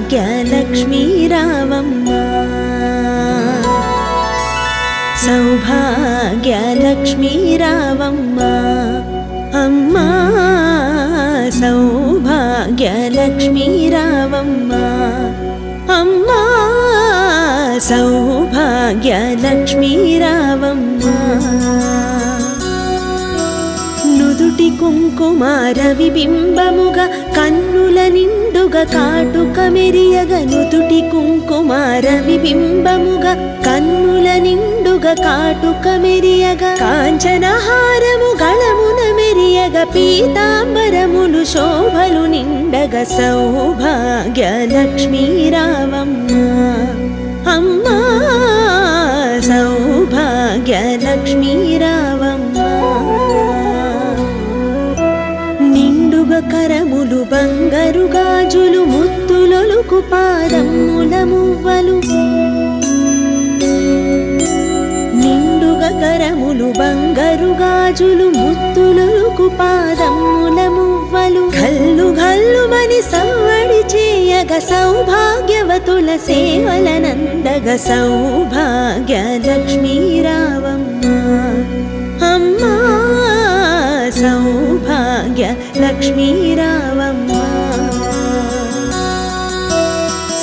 सौभाग्यलक्ष्मी रावम्मा सौभाग्यलक्ष्मी रावम्मा अम्मा सौभाग्यलक्ष्मी रावम्मा अम्मा सौभाग्यलक्ष्मी रावम्मा నుదుటి కుంకుమార విబింబముగా కన్నుల నిండుగా కాటుక మెరియగ నుదుటి కుంకుమార విబింబముగా కన్నుల నిండుగా కాటుక మెరియగ కాంచనహారము గళమున మెరియగ పీతాంబరములు శోభలు నిండగ సౌభాగ్యలక్ష్మీ రావమ్మ అమ్మా సౌభాగ్యలక్ష్మీ రావమ్మ కరములు బంగారు గాజులు ముత్తులొలుకు పాదముల మువ్వలు నిండుగా కరములు బంగారు గాజులు ముత్తులొలుకు పాదముల మువ్వలు గల్లు గల్లుమని సవ్వడి చేయగ సౌభాగ్యవతుల సేవలనందగ సౌభాగ్యలక్ష్మీ రావమ్మ అమ్మా సౌభాగ్యలక్ష్మీ రావమ్మ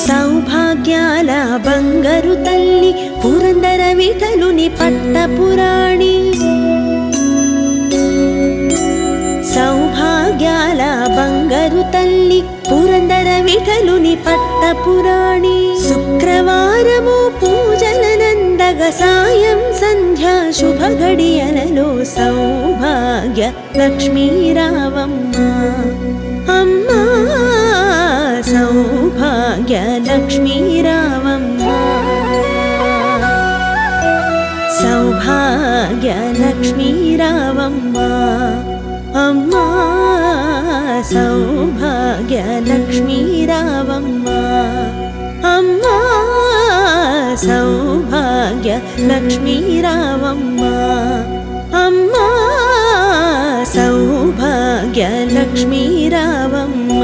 సౌభాగ్యాల బంగారు తల్లి పురందర విఠలుని పట్టపురాణి సౌభాగ్యాల బంగారు తల్లి పురందర విఠలుని పట్టపురాణి శుక్రవారము పూజలనందగ సాయం సంధ్యా శుభ గడియలలో సౌభాగ్య లక్ష్మీ రావమ్మ అమ్మా సౌభాగ్య లక్ష్మీ రావమ్మ సౌభాగ్య లక్ష్మీ రావమ్మ అమ్మా సౌభాగ్య లక్ష్మీ రావమ్మ అమ్మా సౌభాగ్య లక్ష్మీ రావమ్మ అమ్మా సౌభాగ్య లక్ష్మీ రావమ్మ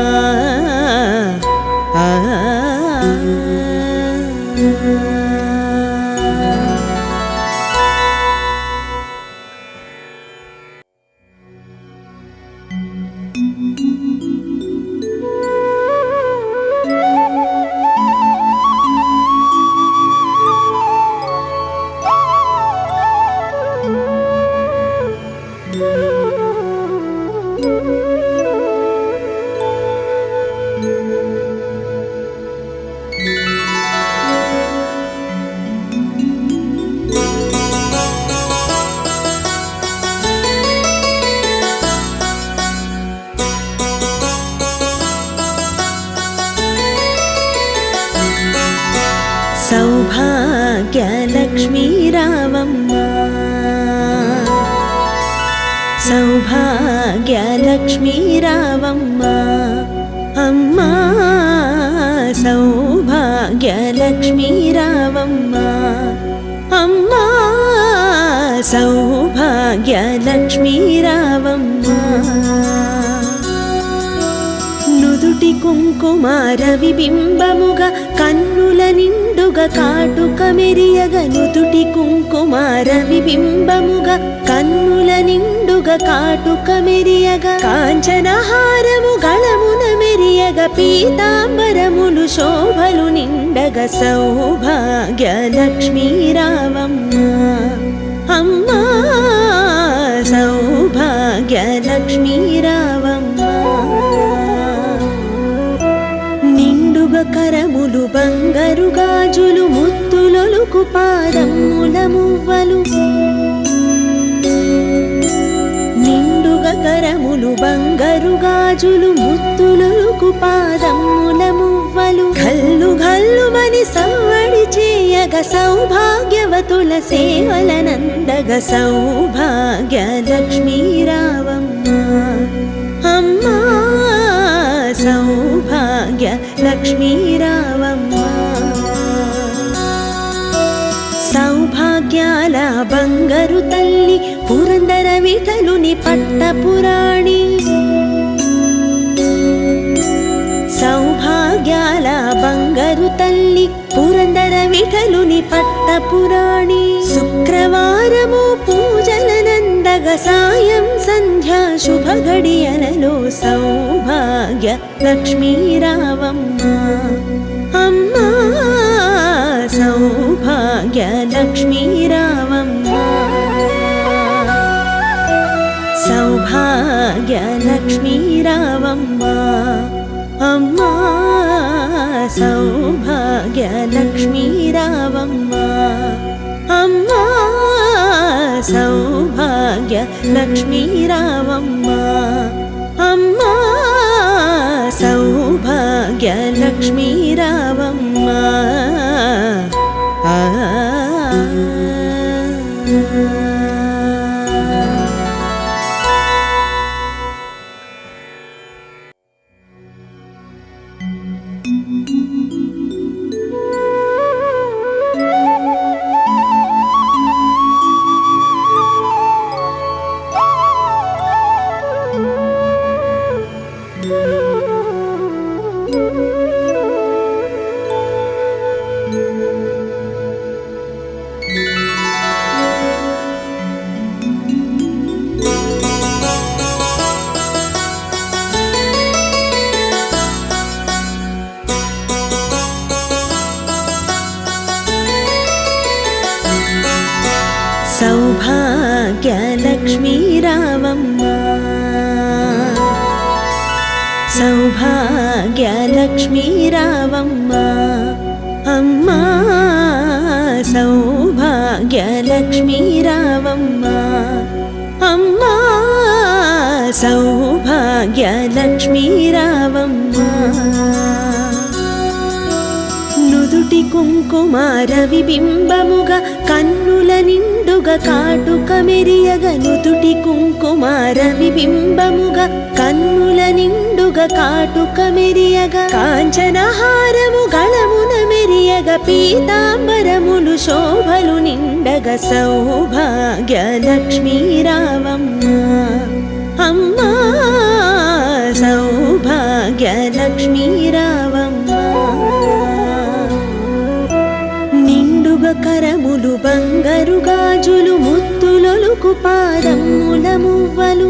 సౌభాగ్యలక్ష్మీ రావమ్మ సౌభాగ్యలక్ష్మీ రావమ్మ అమ్మా సౌభాగ్యలక్ష్మీ రావమ్మ అమ్మా సౌభాగ్యలక్ష్మీ రావమ్మ నుదుటి కుంకుమార విబింబముగా కన్నుల నిండుగా కాటుక మెరియగ నుదుటి కుంకుమార విబింబముగా కన్నుల నిండుగా కాటుక మెరియగ కాంచనహారము గళమున మెరియగ పీతాంబరములు శోభలు నిండగ సౌభాగ్యలక్ష్మీ రావమ్మ అమ్మా సౌభాగ్యలక్ష్మీ రావమ్మ కరములు బంగారు గాజులు ముత్తులొలుకు పాదముల మువ్వలు నిండుగా కరములు బంగారు గాజులు ముత్తులొలుకు పాదముల మువ్వలు గల్లు గల్లుమని సవ్వడి చేయగ సౌభాగ్యవ సౌభాగ్యవతుల సేవలనందగ సౌభాగ్యలక్ష్మీ రావమ్మ అమ్మా సౌభాగ్యలక్ష్మీ రావమ్మ సౌభాగ్యాల బంగారు తల్లి పురందర విఠలుని పట్టపురాణి సౌభాగ్యాల బంగారు తల్లి పురందర విఠలుని పట్టపురాణి శుక్రవారము పూజలనందగ సాయం సంధ్యా శుభ గడియలలో సౌభాగ్య లక్ష్మీ రావమ్మ అమ్మా సౌభాగ్య లక్ష్మీ రావమ్మ సౌభాగ్య లక్ష్మీ రావమ్మ అమ్మా సౌభాగ్య లక్ష్మీ రావమ్మ అమ్మా సౌభాగ్య లక్ష్మీ రావమ్మ అమ్మా సౌభాగ్య లక్ష్మీ రావమ్మ సౌభాగ్య లక్ష్మీ రావమ్మ సౌభాగ్య లక్ష్మీ రావమ్మ అమ్మా సౌభాగ్య లక్ష్మీ రావమ్మ అమ్మా సౌభాగ్య లక్ష్మీ రావమ్మ నుదుటి కుంకుమార విబింబముగా కన్నుల నిండుగా కాటుక మెరియగ నుదుటి కుంకుమార విబింబముగా కన్నుల నిండుగా కాటుక మెరియగ కాంచనహారము గళమున మెరియగ పీతాంబరములు శోభలు నిండగ సౌభాగ్య లక్ష్మీ రావమ్మ అమ్మా సౌభాగ్య లక్ష్మీ రావమ్మ కరములు బంగారు గాజులు ముత్తులొలుకు పాదముల మువ్వలు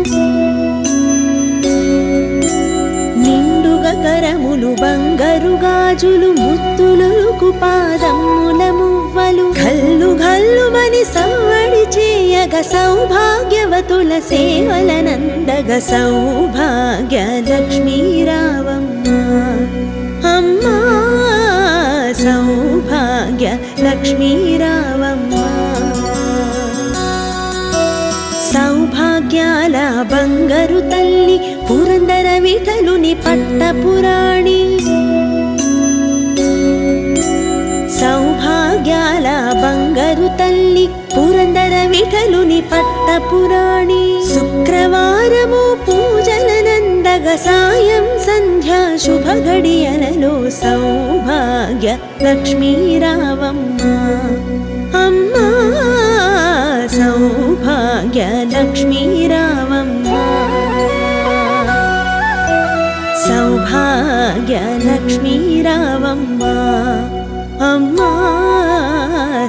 నిండుగా కరములు బంగారు గాజులు ముత్తులొలుకు పాదముల మువ్వలు గల్లు గల్లుమని సవ్వడి చేయగ సౌభాగ్యవతుల సేవలనందగ సౌభాగ్య లక్ష్మీ రావమ్మ అమ్మా సౌభాగ్య లక్ష్మీ రావమ్మ సౌభాగ్యాల బంగారు తల్లి పురందర విఠలుని పట్టపురాణి సౌభాగ్యాల బంగారు తల్లి పురందర విఠలుని పట్టపురాణి శుక్రవారము పూజలనందగ సాయం సంధ్యా శుభ గడియలలో సౌభాగ్య లక్ష్మీ రావమ్మ అమ్మా సౌభాగ్య లక్ష్మీ రావమ్మ సౌభాగ్య లక్ష్మీ రావమ్మ అమ్మా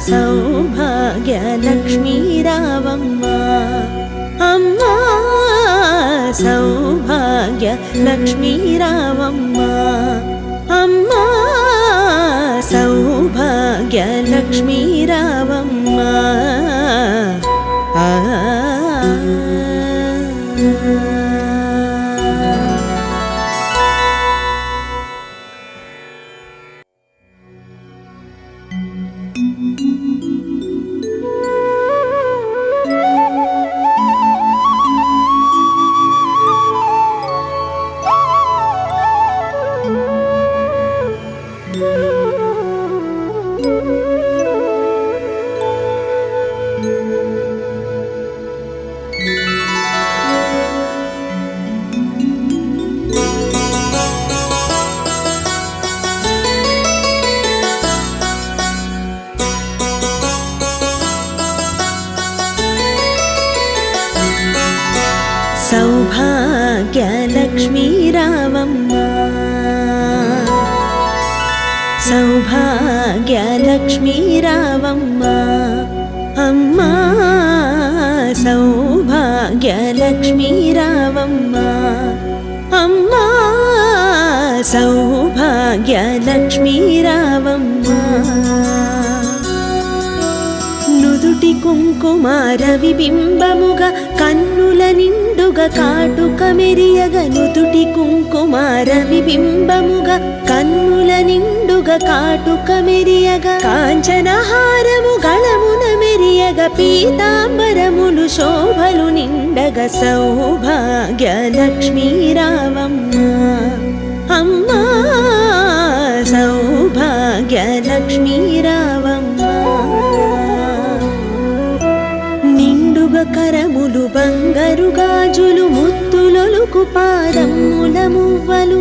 సౌభాగ్య లక్ష్మీ రావమ్మ అమ్మా సౌభాగ్య లక్ష్మీ రావమ్మ అమ్మా సౌభాగ్య లక్ష్మీ రావమ్మ సౌభాగ్యలక్ష్మీ రావమ్మ అమ్మా సౌభాగ్యలక్ష్మీ రావమ్మ అమ్మా సౌభాగ్యలక్ష్మీ రావమ్మ నుదుటి కుంకుమార విబింబముగా కన్నుల నిండుగా కాటుక మెరియగ నుదుటి కుంకుమార విబింబముగా కన్నుల నిండుగా కాటుక మెరియగ కాంచనహారము గళమున మెరియగ పీతాంబరములు శోభలు నిండగ సౌభాగ్యలక్ష్మీ రావమ్మ అమ్మా సౌభాగ్యలక్ష్మీ రావమ్మ కరములు బంగారు గాజులు ముత్తులొలుకు పాదముల మువ్వలు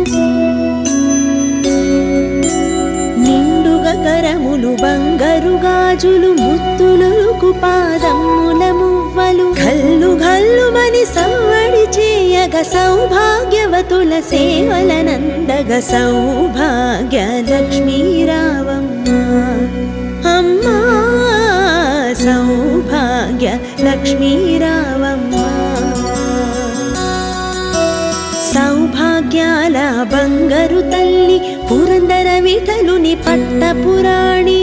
నిండుగా కరములు బంగారు గాజులు ముత్తులొలుకు పాదముల మువ్వలు గల్లు గల్లుమని సవ్వడి చేయగ సౌభాగ్యవతుల సేవలనందగ సౌభాగ్యలక్ష్మీ రావమ్మ అమ్మా సౌభాగ్యలక్ష్మీ రావమ్మ సౌభాగ్యాల బంగారు తల్లి పురందర విఠలుని పట్టపురాణి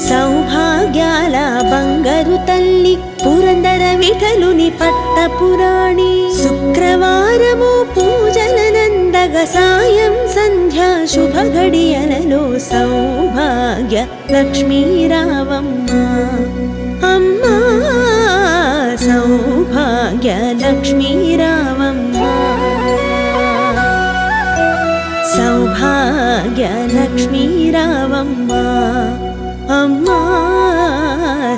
సౌభాగ్యాల బంగారు తల్లి పురందర విఠలుని పట్టపురాణి శుక్రవారము పూజలనందగ సాయం సంధ్యా శుభ గడియలలో సౌభాగ్యలక్ష్మీ రావమ్మ అమ్మా సౌభాగ్యలక్ష్మీ రావమ్మ సౌభాగ్యలక్ష్మీ రావమ్మ అమ్మా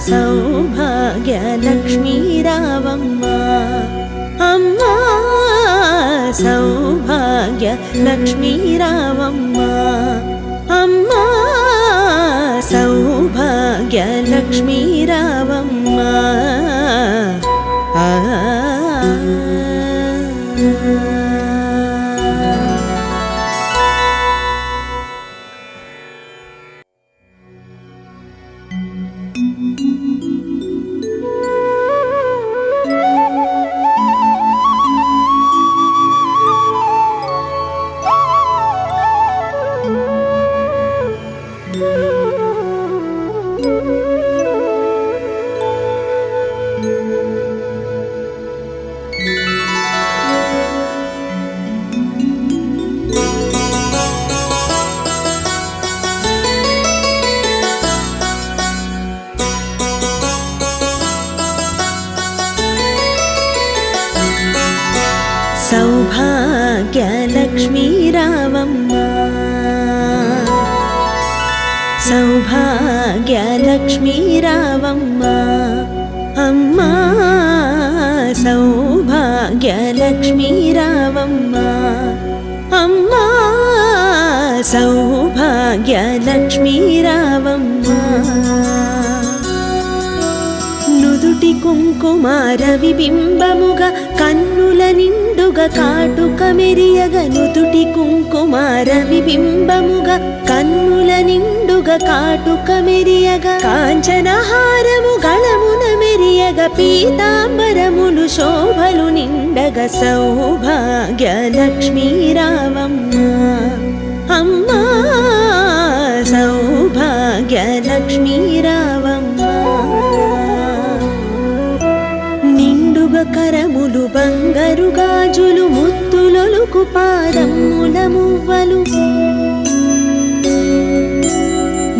సౌభాగ్యలక్ష్మీ రావమ్మ అమ్మా సౌభాగ్యలక్ష్మీ రావమ్మ అమ్మా సౌభాగ్యలక్ష్మీ రావమ్మ సౌభాగ్యలక్ష్మీ రావమ్మ సౌభాగ్యలక్ష్మీ రావమ్మ అమ్మా సౌభాగ్యలక్ష్మీ రావమ్మ అమ్మా సౌభాగ్యలక్ష్మీ రావమ్మ నుదుటి కుంకుమార విబింబముగా కన్నుల నిండుగా కాటుక మెరియగ నుదుటి కుంకుమార విబింబముగా కన్నుల నిండుగా కాటుక మెరియగ కాంచనహారము గళమున మెరియగ పీతాంబరములు శోభలు నిండగ సౌభాగ్యలక్ష్మీ రావమ్మ అమ్మా సౌభాగ్యలక్ష్మీ రావమ్మ నిండుగా కరములు బంగారు గాజులు ముత్తులొలుకు పాదముల మువ్వలు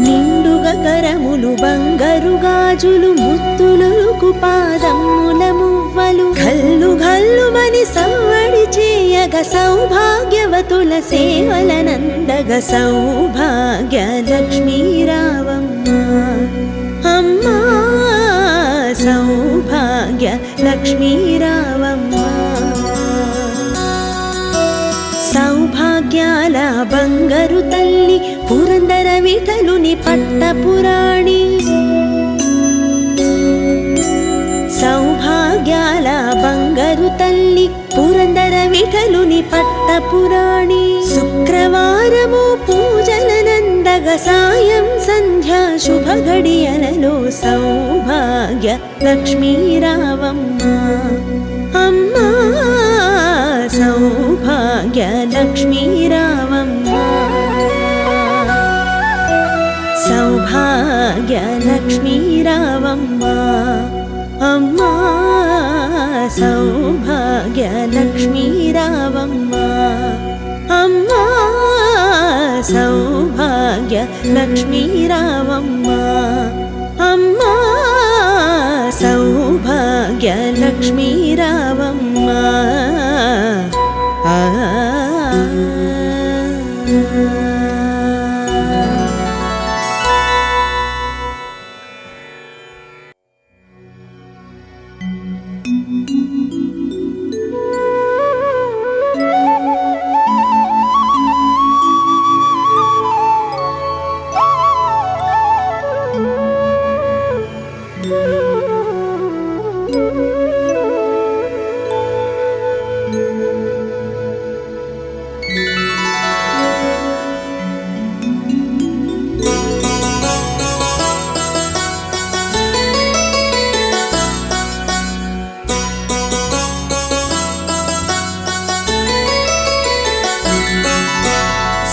నిండుగా కరములు బంగారు గాజులు ముత్తులొలుకు పాదముల మువ్వలు గల్లు గల్లుమని సవ్వడి చేయగ సౌభాగ్యవతుల సేవలనందగ సౌభాగ్యలక్ష్మీ రావమ్మ అమ్మా సౌభాగ్యలక్ష్మీ రావమ్మ సౌభాగ్యాల బంగారు తల్లి పురందర విఠలుని పట్టపురాణి సౌభాగ్యాల బంగారు తల్లి పురందర విఠలుని పట్టపురాణి శుక్రవార సాయం సంధ్యా శుభ గడియలలో సౌభాగ్య లక్ష్మీ రావమ్మ అమ్మా సౌభాగ్య లక్ష్మీ రావమ్మ సౌభాగ్య లక్ష్మీ రావమ్మ అమ్మా సౌభాగ్య లక్ష్మీ రావమ్మ అమ్మా సౌభాగ్య లక్ష్మీ రావమ్మ అమ్మా సౌభాగ్య లక్ష్మీ రావమ్మ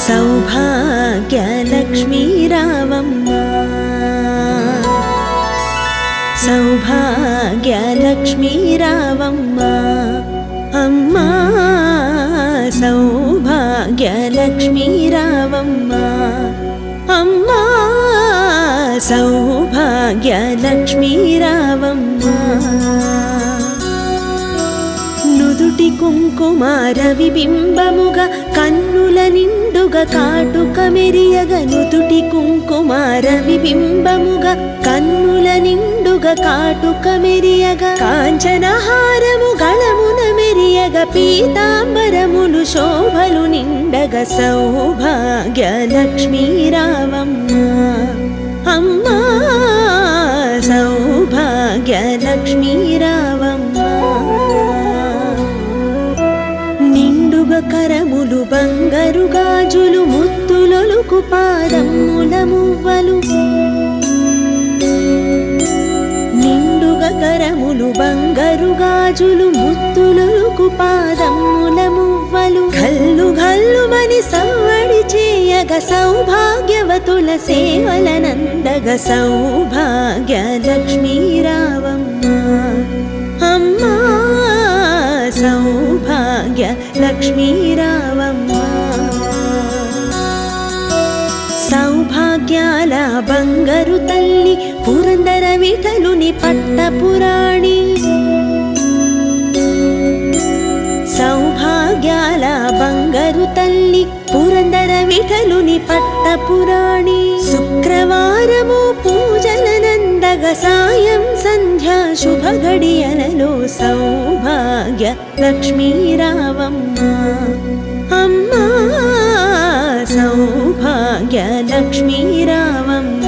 సౌభాగ్య లక్ష్మీ రావమ్మ సౌభాగ్య లక్ష్మీ రావమ్మ అమ్మా సౌభాగ్య లక్ష్మీ రావమ్మ అమ్మా సౌభాగ్య లక్ష్మీ రావమ్మ నుదుటి కుంకుమార విబింబముగా కన్నుల నిండుగా కాటుక మెరియగ నుదుటి కుంకుమార విబింబముగా కన్నుల నిండుగా కాటుక మెరియగ కాంచనహారము గళమున మెరియగ పీతాంబరములు శోభలు నిండగ సౌభాగ్య లక్ష్మీ రావమ్మ అమ్మా సౌభాగ్య లక్ష్మీ రావమ్మ కరములు బంగారు గాజులు ముత్తులొలుకు పాదముల మువ్వలు నిండుగా కరములు బంగారు గాజులు ముత్తులొలుకు పాదముల మువ్వలు గల్లు గల్లుమని సవ్వడి చేయగ సౌభాగ్యవతుల సేవలనందగ సౌభాగ్య లక్ష్మీ రావమ్మ అమ్మా సౌభాగ్య లక్ష్మీ రావమ్మ సౌభాగ్యాల బంగారు తల్లి పురందర విఠలుని పట్టపురాణి సౌభాగ్యాల బంగారు తల్లి పురందర విఠలుని పట్టపురాణి శుక్రవారము పూజలనందగ సాయం సంధ్యా శుభ గడియలలో సౌభాగ్య లక్ష్మీ రావమ్మ అమ్మా సౌభాగ్య లక్ష్మీ రావమ్మ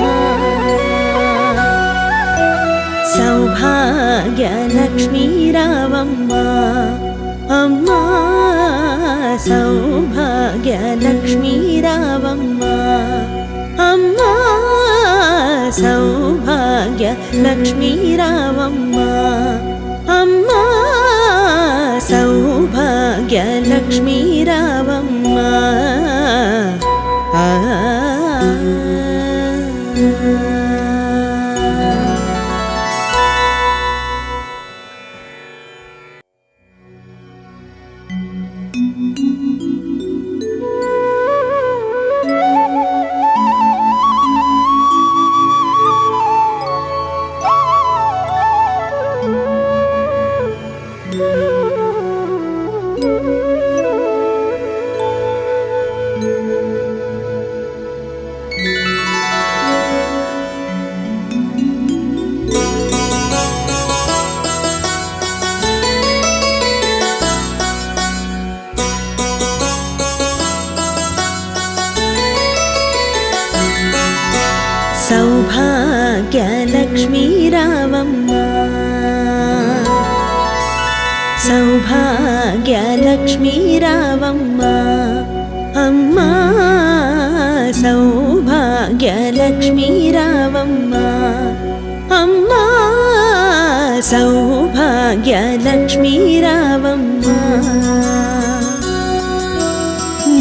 సౌభాగ్య లక్ష్మీ రావమ్మ అమ్మా సౌభాగ్య లక్ష్మీ రావమ్మ అమ్మా సౌభాగ్య లక్ష్మీ రావమ్మ అమ్మా సౌభాగ్య లక్ష్మీ రావమ్మ సౌభాగ్య లక్ష్మీ రావమ్మ సౌభాగ్య లక్ష్మీ రావమ్మ అమ్మా సౌభాగ్య సౌభాగ్యలక్ష్మీ రావమ్మ అమ్మా సౌభాగ్యలక్ష్మీ రావమ్మ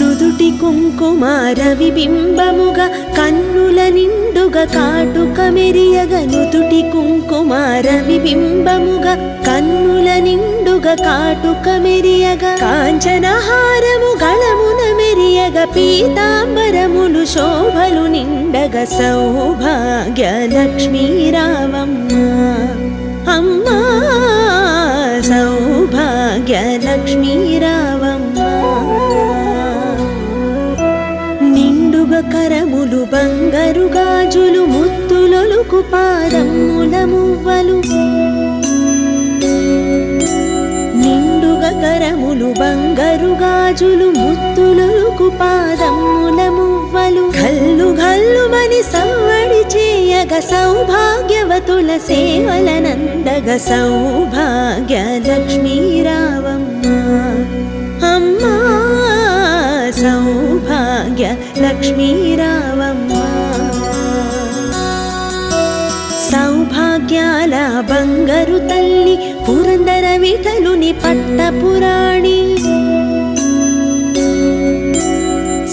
నుదుటి కుంకుమార విబింబముగా కన్నుల నిండుగా కాటుక మెరియగ నుదుటి కుంకుమార విబింబముగా కన్నుల నిండుగా కాటుక మెరియగ కాంచనహారము గళమున మెరియగ పీతాంబరములు శోభలు నిండగ సౌభాగ్యలక్ష్మీ రావమ్మ అమ్మా సౌభాగ్యలక్ష్మీ రావమ్మ కరములు బంగారు గాజులు ముత్తులొలుకు పాదముల మువ్వలు నిండుగా కరములు బంగారు గాజులు ముత్తులొలుకు పాదముల మువ్వలు గల్లు గల్లుమని సవ్వడి చేయగ సౌభాగ్యవతుల సేవలనందగ సౌభాగ్యలక్ష్మీ రావమ్మ అమ్మా సౌభాగ్యలక్ష్మీ రావమ్మ సౌభాగ్యాల బంగారు తల్లి పురందర విఠలుని పట్టపురాణి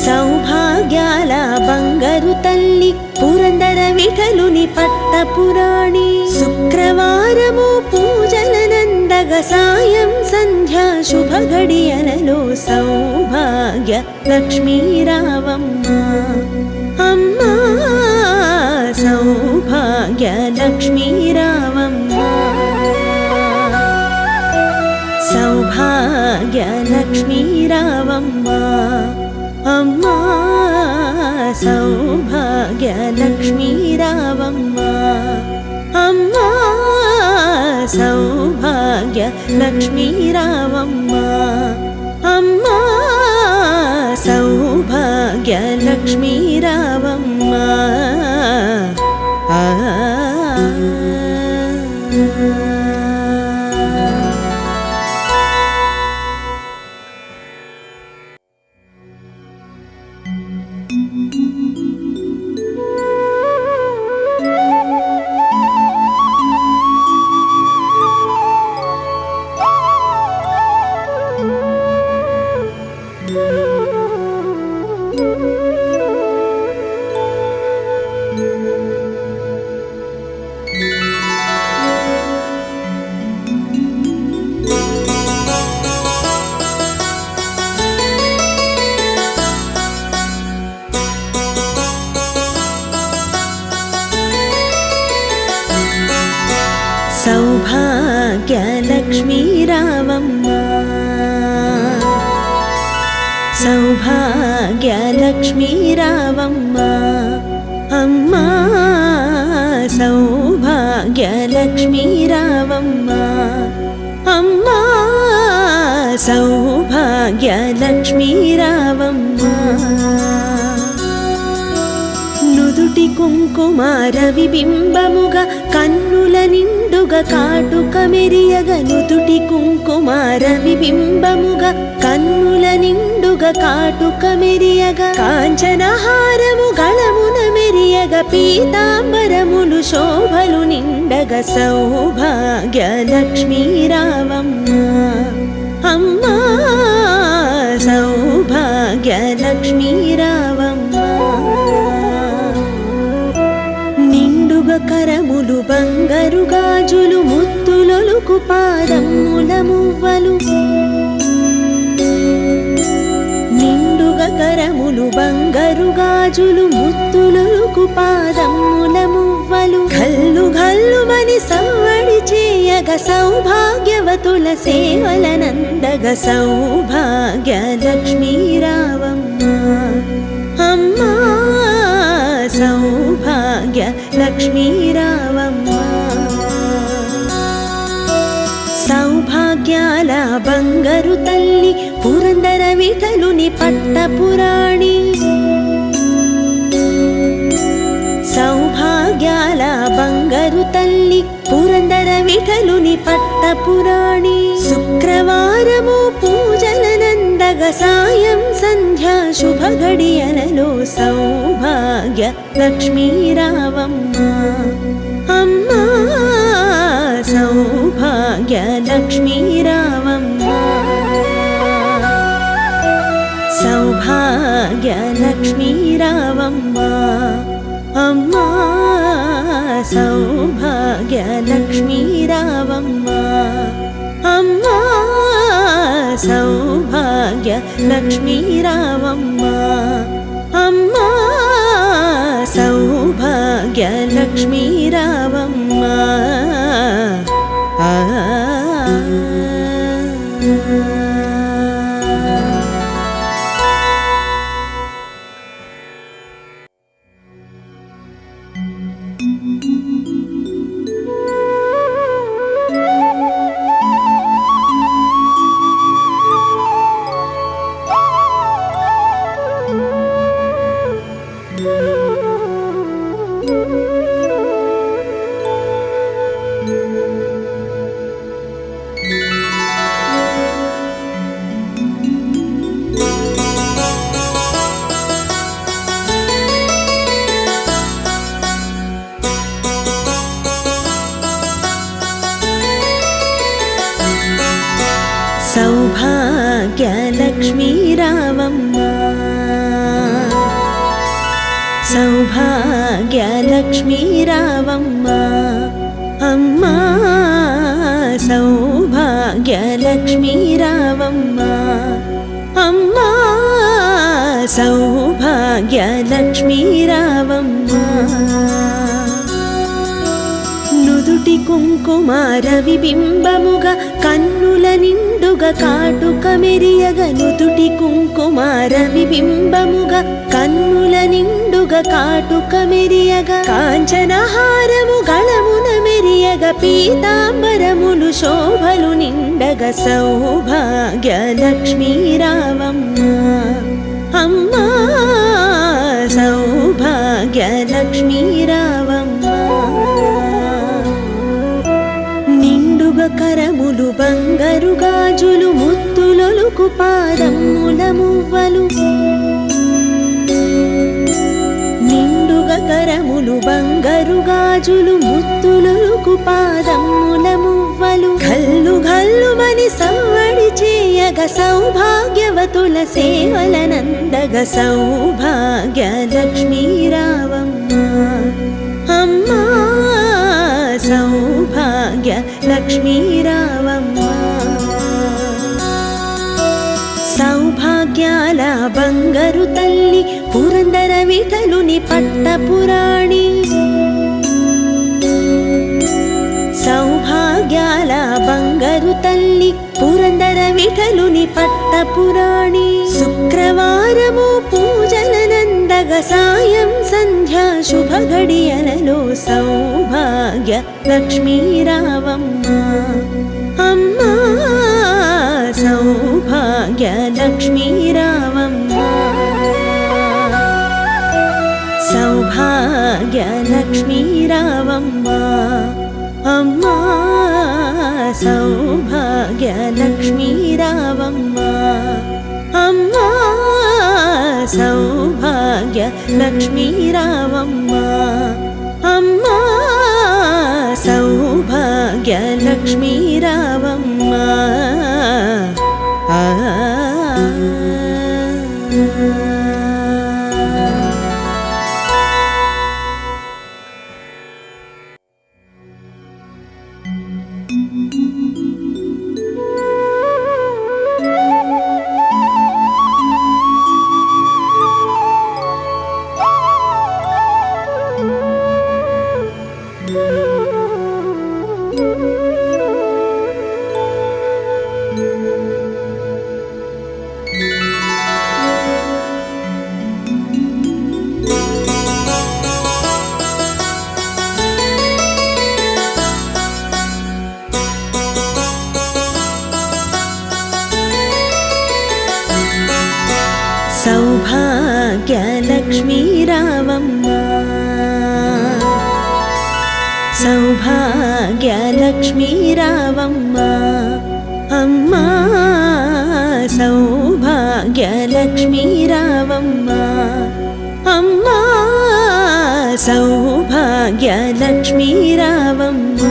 సౌభాగ్యాల బంగారు తల్లి పురందర విఠలుని పట్టపురాణి శుక్రవారము పూజలనందగ సాయం సంధ్యా శుభ గడియలలో సౌభాగ్యలక్ష్మీ రావమ్మ అమ్మా సౌభాగ్యలక్ష్మీ రావమ్మ సౌభాగ్యలక్ష్మీ రావమ్మ అమ్మా సౌభాగ్యలక్ష్మీ రావమ్మ అమ్మా సౌభాగ్యలక్ష్మీ రావమ్మ అమ్మా సౌభాగ్యలక్ష్మీ రావమ్మ సౌభాగ్యలక్ష్మీ రావమ్మ సౌభాగ్యలక్ష్మీ రావమ్మ అమ్మా సౌభాగ్యలక్ష్మీ రావమ్మ అమ్మా సౌభాగ్యలక్ష్మీ రావమ్మ నుదుటి కుంకుమార విబింబముగా కన్నుల నిండుగా కాటుక మెరియగ నుదుటి కుంకుమార విబింబముగా కన్నుల నిండుగా కాటుక మెరియగ కాంచనహారము గళమున మెరియగ పీతాంబరములు శోభలు నిండగ సౌభాగ్యలక్ష్మీ రావమ్మ అమ్మా సౌభాగ్యలక్ష్మీ రావమ్మ కరములు బంగారు గాజులు ముత్తులొలుకు పాదముల మువ్వలు నిండుగా కరములు బంగారు గాజులు ముత్తులొలుకు పాదముల మువ్వలు గల్లు గల్లుమని సవ్వడి చేయగ సౌభాగ్యవతుల సేవలనందగ సౌభాగ్యలక్ష్మీ రావమ్మ అమ్మా సౌభాగ్యలక్ష్మీ రావమ్మ సౌభాగ్యాల బంగారు తల్లి పురందర విఠలుని పట్టపురాణి సౌభాగ్యాల బంగారు తల్లి పురందర విఠలుని పట్టపురాణి శుక్రవారము పూజలనందగ సౌభాగ్యలక్ష్మీరావమ్మ సాయం సంధ్యా శుభ గడియలలో సౌభాగ్య లక్ష్మీరావమ్మ అమ్మా సౌభాగ్య లక్ష్మీరావమ్మ సౌభాగ్య లక్ష్మీరావమ్మ అమ్మా సౌభాగ్య లక్ష్మీరావమ్మ అమ్మా సౌభాగ్య లక్ష్మీరావమ్మ అమ్మా సౌభాగ్య లక్ష్మీరావమ్మ సౌభాగ్య లక్ష్మీరావమ్మ సౌభాగ్య లక్ష్మీరావమ్మ అమ్మా సౌభాగ్య లక్ష్మీరావమ్మ అమ్మా సౌభాగ్య లక్ష్మీరావమ్మ నుదుటి కుంకుమార విబింబముగా కన్నుల నిండుగా కాటుక మెరియగ నుదుటి కుంకుమార విబింబముగా కన్నుల నిండుగా కాటుక మెరియగ కాంచనహారము గళమున మెరియగ పీతాంబరములు శోభలు నిండగ సౌభాగ్య లక్ష్మీరావమ్మ అమ్మా సౌభాగ్య లక్ష్మీరావమ్మ కరములు బంగారు గాజులు ముత్తులొలుకు పాదముల మువ్వలు నిండుగా కరములు బంగారు గాజులు ముత్తులొలుకు పాదముల మువ్వలు గల్లు గల్లుమని సవ్వడి చేయగ సౌభాగ్యవతుల సేవలనందగ సౌభాగ్య లక్ష్మీరావమ్మ అమ్మా సౌభాగ్య లక్ష్మీరావమ్మ సౌభాగ్యాల బంగారు తల్లి పురందర విఠలుని పట్టపురాణి సౌభాగ్యాల బంగారు తల్లి పురందర విఠలుని పట్టపురాణి శుక్రవారము పూజలనందగ సాయం సంధ్యా శుభ గడియలలో సౌభాగ్య లక్ష్మీరావమ్మ అమ్మా సౌభాగ్య లక్ష్మీరావమ్మ సౌభాగ్య లక్ష్మీరావమ్మ అమ్మా సౌభాగ్య లక్ష్మీరావమ్మ అమ్మా సౌభాగ్య లక్ష్మీరావమ్మ అమ్మా సౌభాగ్య లక్ష్మీరావమ్మ సౌభాగ్య లక్ష్మీరావమ్మ సౌభాగ్య లక్ష్మీరావమ్మ అమ్మా సౌభాగ్యలక్ష్మీ రావమ్మ అమ్మా సౌభాగ్యలక్ష్మీ రావమ్మ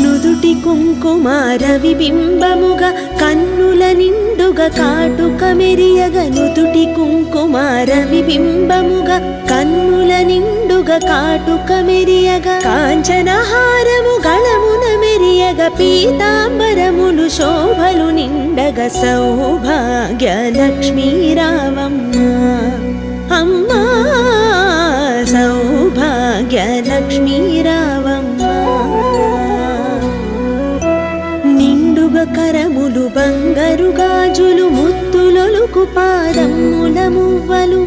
నుదుటి కుంకుమార విబింబముగా కన్నుల నిండుగా కాటుక మెరియగ నుదుటి కుంకుమార విబింబముగా కన్నుల నిండుగా కాటుక మెరియగ కాంచనహారము గళమున మెరియగ పీతాంబరములు శోభలు నిండగ సౌభాగ్యలక్ష్మీ రావమ్మ అమ్మా సౌభాగ్యలక్ష్మీ రావమ్మ కరములు బంగారు గాజులు ముత్తులొలుకు పాదముల మువ్వలు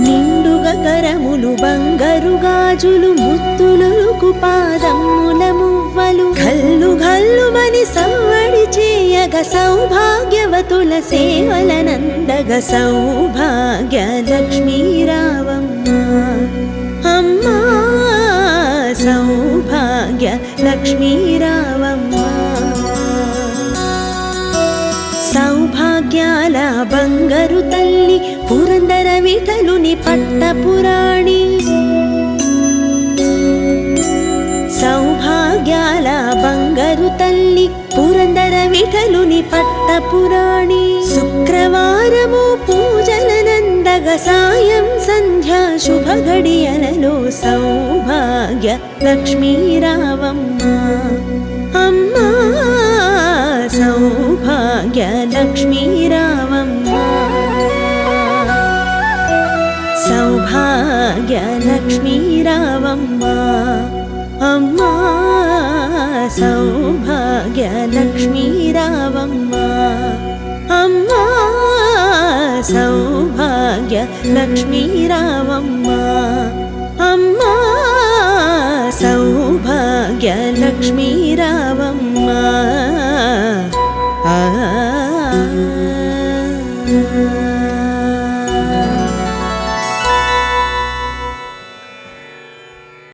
నిండుగా కరములు బంగారు గాజులు ముత్తులొలుకు పాదముల మువ్వలు గల్లు గల్లుమని సవ్వడి చేయగ సౌభాగ్యవతుల సేవలనందగ సౌభాగ్యలక్ష్మీ రావమ్మ అమ్మా సౌభాగ్యలక్ష్మీ రావమ్మ సౌభాగ్యాల బంగారు తల్లి పురందర విఠలుని పట్టపురాణి సౌభాగ్యాల బంగారు తల్లి పురందర విఠలుని పట్టపురాణి శుక్రవారము పూజలనందగ సాయం సంధ్యా శుభ గడియలలో సౌభాగ్యలక్ష్మీ రావమ్మ అమ్మా సౌభాగ్యలక్ష్మీ రావమ్మ సౌభాగ్యలక్ష్మీ రావమ్మ అమ్మా సౌభాగ్యలక్ష్మీ రావమ్మ అమ్మా సౌభాగ్యలక్ష్మీ రావమ్మ అమ్మా సౌభాగ్యలక్ష్మీ